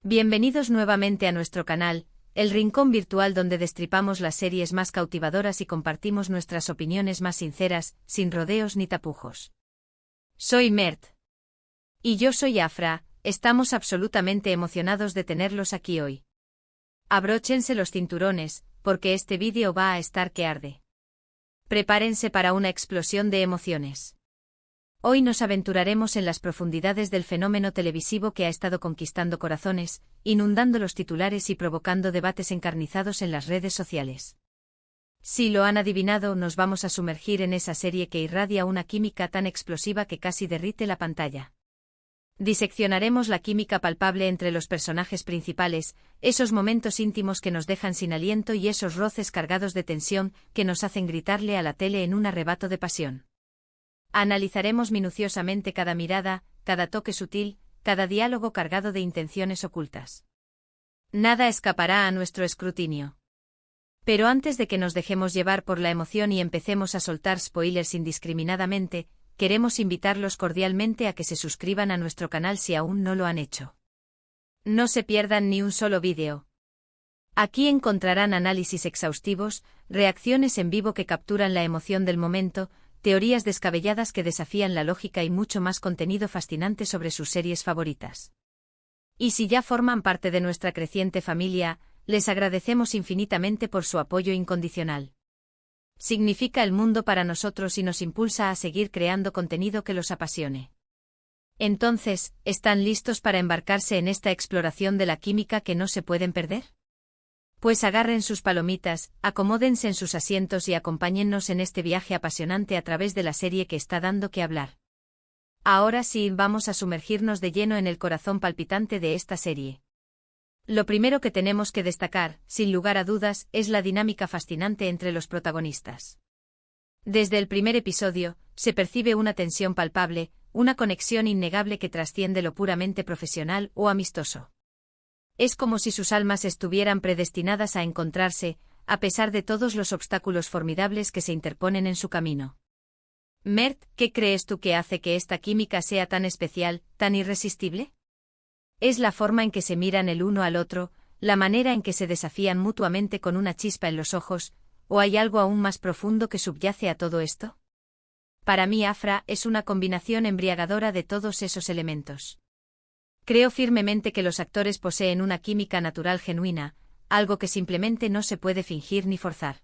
Bienvenidos nuevamente a nuestro canal, el rincón virtual donde destripamos las series más cautivadoras y compartimos nuestras opiniones más sinceras, sin rodeos ni tapujos. Soy Mert. Y yo soy Afra, estamos absolutamente emocionados de tenerlos aquí hoy. Abróchense los cinturones, porque este vídeo va a estar que arde. Prepárense para una explosión de emociones. Hoy nos aventuraremos en las profundidades del fenómeno televisivo que ha estado conquistando corazones, inundando los titulares y provocando debates encarnizados en las redes sociales. Si lo han adivinado, nos vamos a sumergir en esa serie que irradia una química tan explosiva que casi derrite la pantalla. Diseccionaremos la química palpable entre los personajes principales, esos momentos íntimos que nos dejan sin aliento y esos roces cargados de tensión que nos hacen gritarle a la tele en un arrebato de pasión. Analizaremos minuciosamente cada mirada, cada toque sutil, cada diálogo cargado de intenciones ocultas. Nada escapará a nuestro escrutinio. Pero antes de que nos dejemos llevar por la emoción y empecemos a soltar spoilers indiscriminadamente, queremos invitarlos cordialmente a que se suscriban a nuestro canal si aún no lo han hecho. No se pierdan ni un solo vídeo. Aquí encontrarán análisis exhaustivos, reacciones en vivo que capturan la emoción del momento, teorías descabelladas que desafían la lógica y mucho más contenido fascinante sobre sus series favoritas. Y si ya forman parte de nuestra creciente familia, les agradecemos infinitamente por su apoyo incondicional. Significa el mundo para nosotros y nos impulsa a seguir creando contenido que los apasione. Entonces, ¿están listos para embarcarse en esta exploración de la química que no se pueden perder? Pues agarren sus palomitas, acomódense en sus asientos y acompáñennos en este viaje apasionante a través de la serie que está dando que hablar. Ahora sí, vamos a sumergirnos de lleno en el corazón palpitante de esta serie. Lo primero que tenemos que destacar, sin lugar a dudas, es la dinámica fascinante entre los protagonistas. Desde el primer episodio, se percibe una tensión palpable, una conexión innegable que trasciende lo puramente profesional o amistoso. Es como si sus almas estuvieran predestinadas a encontrarse, a pesar de todos los obstáculos formidables que se interponen en su camino. Mert, ¿qué crees tú que hace que esta química sea tan especial, tan irresistible? ¿Es la forma en que se miran el uno al otro, la manera en que se desafían mutuamente con una chispa en los ojos, o hay algo aún más profundo que subyace a todo esto? Para mí Afra es una combinación embriagadora de todos esos elementos. Creo firmemente que los actores poseen una química natural genuina, algo que simplemente no se puede fingir ni forzar.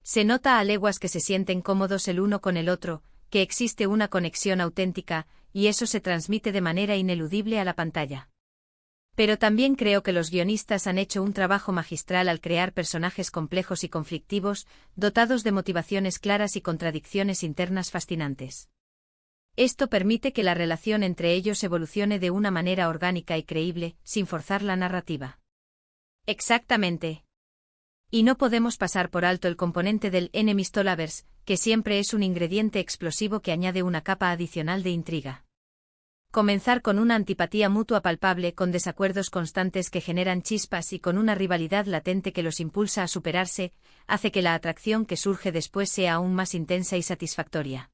Se nota a leguas que se sienten cómodos el uno con el otro, que existe una conexión auténtica, y eso se transmite de manera ineludible a la pantalla. Pero también creo que los guionistas han hecho un trabajo magistral al crear personajes complejos y conflictivos, dotados de motivaciones claras y contradicciones internas fascinantes. Esto permite que la relación entre ellos evolucione de una manera orgánica y creíble, sin forzar la narrativa. Exactamente. Y no podemos pasar por alto el componente del enemies to lovers, que siempre es un ingrediente explosivo que añade una capa adicional de intriga. Comenzar con una antipatía mutua palpable, con desacuerdos constantes que generan chispas y con una rivalidad latente que los impulsa a superarse, hace que la atracción que surge después sea aún más intensa y satisfactoria.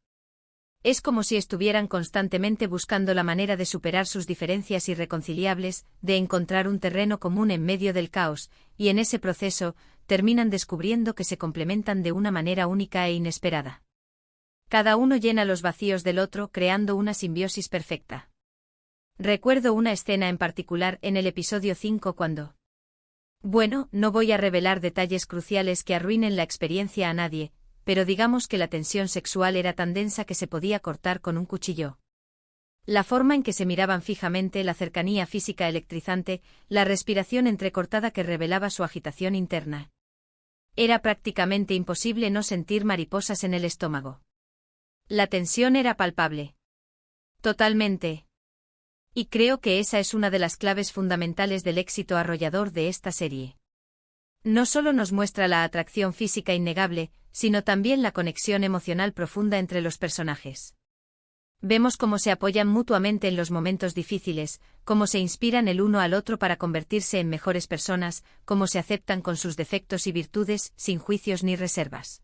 Es como si estuvieran constantemente buscando la manera de superar sus diferencias irreconciliables, de encontrar un terreno común en medio del caos, y en ese proceso, terminan descubriendo que se complementan de una manera única e inesperada. Cada uno llena los vacíos del otro, creando una simbiosis perfecta. Recuerdo una escena en particular en el episodio 5 cuando... Bueno, no voy a revelar detalles cruciales que arruinen la experiencia a nadie, pero digamos que la tensión sexual era tan densa que se podía cortar con un cuchillo. La forma en que se miraban fijamente, la cercanía física electrizante, la respiración entrecortada que revelaba su agitación interna. Era prácticamente imposible no sentir mariposas en el estómago. La tensión era palpable. Totalmente. Y creo que esa es una de las claves fundamentales del éxito arrollador de esta serie. No solo nos muestra la atracción física innegable, sino también la conexión emocional profunda entre los personajes. Vemos cómo se apoyan mutuamente en los momentos difíciles, cómo se inspiran el uno al otro para convertirse en mejores personas, cómo se aceptan con sus defectos y virtudes, sin juicios ni reservas.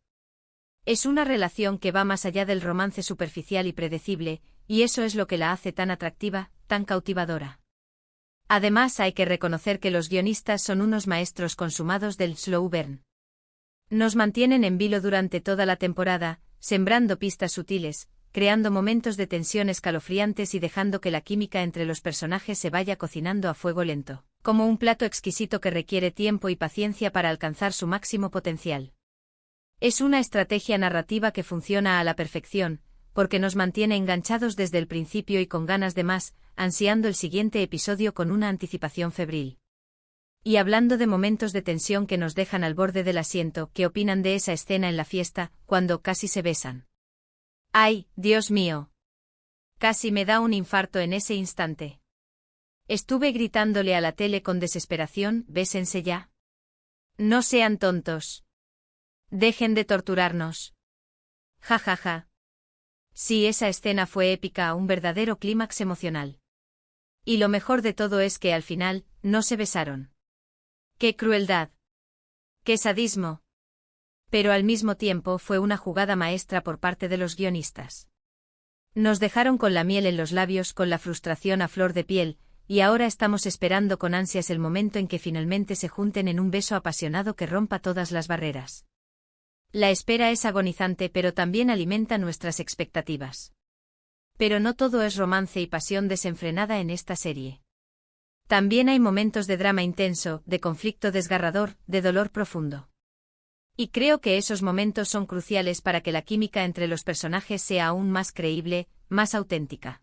Es una relación que va más allá del romance superficial y predecible, y eso es lo que la hace tan atractiva, tan cautivadora. Además, hay que reconocer que los guionistas son unos maestros consumados del slow burn. Nos mantienen en vilo durante toda la temporada, sembrando pistas sutiles, creando momentos de tensión escalofriantes y dejando que la química entre los personajes se vaya cocinando a fuego lento, como un plato exquisito que requiere tiempo y paciencia para alcanzar su máximo potencial. Es una estrategia narrativa que funciona a la perfección, porque nos mantiene enganchados desde el principio y con ganas de más, ansiando el siguiente episodio con una anticipación febril. Y hablando de momentos de tensión que nos dejan al borde del asiento, ¿qué opinan de esa escena en la fiesta, cuando casi se besan? ¡Ay, Dios mío! Casi me da un infarto en ese instante. Estuve gritándole a la tele con desesperación, «¡Bésense ya! No sean tontos. Dejen de torturarnos». Ja ja ja. Sí, esa escena fue épica, un verdadero clímax emocional. Y lo mejor de todo es que al final, no se besaron. ¡Qué crueldad! ¡Qué sadismo! Pero al mismo tiempo fue una jugada maestra por parte de los guionistas. Nos dejaron con la miel en los labios, con la frustración a flor de piel, y ahora estamos esperando con ansias el momento en que finalmente se junten en un beso apasionado que rompa todas las barreras. La espera es agonizante, pero también alimenta nuestras expectativas. Pero no todo es romance y pasión desenfrenada en esta serie. También hay momentos de drama intenso, de conflicto desgarrador, de dolor profundo. Y creo que esos momentos son cruciales para que la química entre los personajes sea aún más creíble, más auténtica.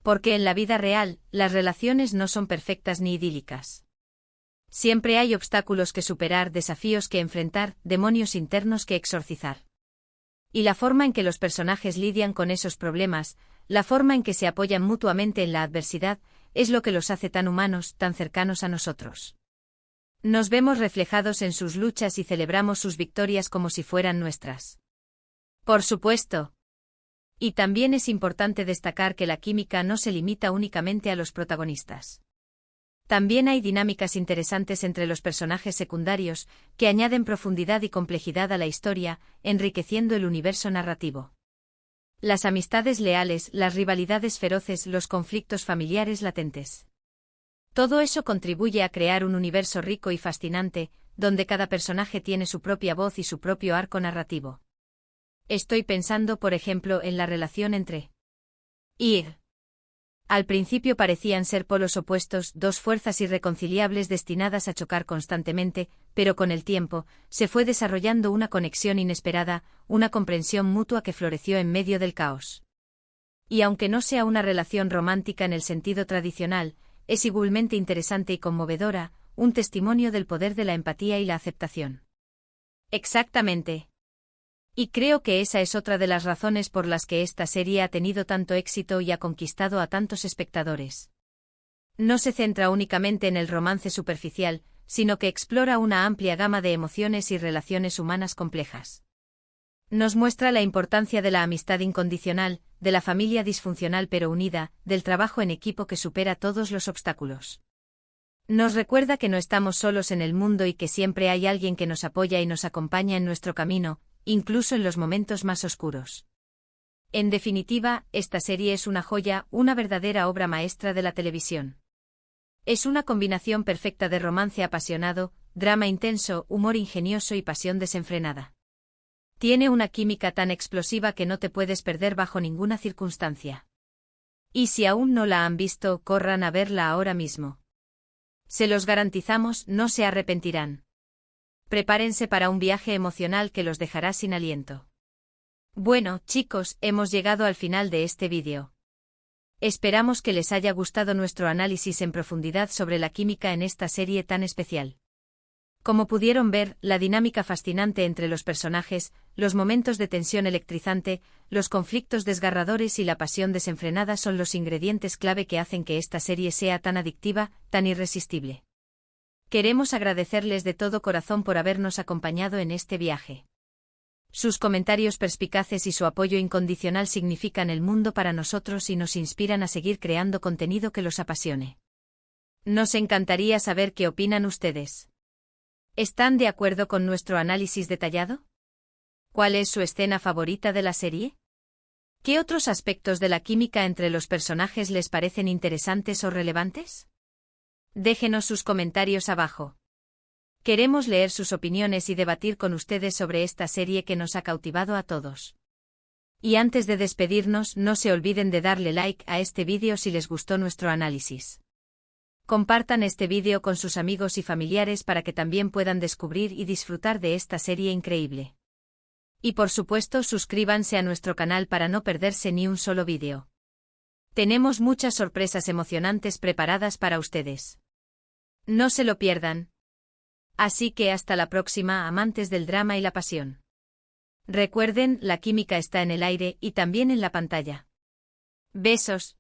Porque en la vida real, las relaciones no son perfectas ni idílicas. Siempre hay obstáculos que superar, desafíos que enfrentar, demonios internos que exorcizar. Y la forma en que los personajes lidian con esos problemas, la forma en que se apoyan mutuamente en la adversidad, es lo que los hace tan humanos, tan cercanos a nosotros. Nos vemos reflejados en sus luchas y celebramos sus victorias como si fueran nuestras. Por supuesto. Y también es importante destacar que la química no se limita únicamente a los protagonistas. También hay dinámicas interesantes entre los personajes secundarios, que añaden profundidad y complejidad a la historia, enriqueciendo el universo narrativo. Las amistades leales, las rivalidades feroces, los conflictos familiares latentes. Todo eso contribuye a crear un universo rico y fascinante, donde cada personaje tiene su propia voz y su propio arco narrativo. Estoy pensando, por ejemplo, en la relación entre Ir. Al principio parecían ser polos opuestos, dos fuerzas irreconciliables destinadas a chocar constantemente, pero con el tiempo, se fue desarrollando una conexión inesperada, una comprensión mutua que floreció en medio del caos. Y aunque no sea una relación romántica en el sentido tradicional, es igualmente interesante y conmovedora, un testimonio del poder de la empatía y la aceptación. Exactamente. Y creo que esa es otra de las razones por las que esta serie ha tenido tanto éxito y ha conquistado a tantos espectadores. No se centra únicamente en el romance superficial, sino que explora una amplia gama de emociones y relaciones humanas complejas. Nos muestra la importancia de la amistad incondicional, de la familia disfuncional pero unida, del trabajo en equipo que supera todos los obstáculos. Nos recuerda que no estamos solos en el mundo y que siempre hay alguien que nos apoya y nos acompaña en nuestro camino, incluso en los momentos más oscuros. En definitiva, esta serie es una joya, una verdadera obra maestra de la televisión. Es una combinación perfecta de romance apasionado, drama intenso, humor ingenioso y pasión desenfrenada. Tiene una química tan explosiva que no te puedes perder bajo ninguna circunstancia. Y si aún no la han visto, corran a verla ahora mismo. Se los garantizamos, no se arrepentirán. Prepárense para un viaje emocional que los dejará sin aliento. Bueno, chicos, hemos llegado al final de este vídeo. Esperamos que les haya gustado nuestro análisis en profundidad sobre la química en esta serie tan especial. Como pudieron ver, la dinámica fascinante entre los personajes, los momentos de tensión electrizante, los conflictos desgarradores y la pasión desenfrenada son los ingredientes clave que hacen que esta serie sea tan adictiva, tan irresistible. Queremos agradecerles de todo corazón por habernos acompañado en este viaje. Sus comentarios perspicaces y su apoyo incondicional significan el mundo para nosotros y nos inspiran a seguir creando contenido que los apasione. Nos encantaría saber qué opinan ustedes. ¿Están de acuerdo con nuestro análisis detallado? ¿Cuál es su escena favorita de la serie? ¿Qué otros aspectos de la química entre los personajes les parecen interesantes o relevantes? Déjenos sus comentarios abajo. Queremos leer sus opiniones y debatir con ustedes sobre esta serie que nos ha cautivado a todos. Y antes de despedirnos, no se olviden de darle like a este vídeo si les gustó nuestro análisis. Compartan este vídeo con sus amigos y familiares para que también puedan descubrir y disfrutar de esta serie increíble. Y por supuesto, suscríbanse a nuestro canal para no perderse ni un solo vídeo. Tenemos muchas sorpresas emocionantes preparadas para ustedes. No se lo pierdan. Así que hasta la próxima, amantes del drama y la pasión. Recuerden, la química está en el aire y también en la pantalla. Besos.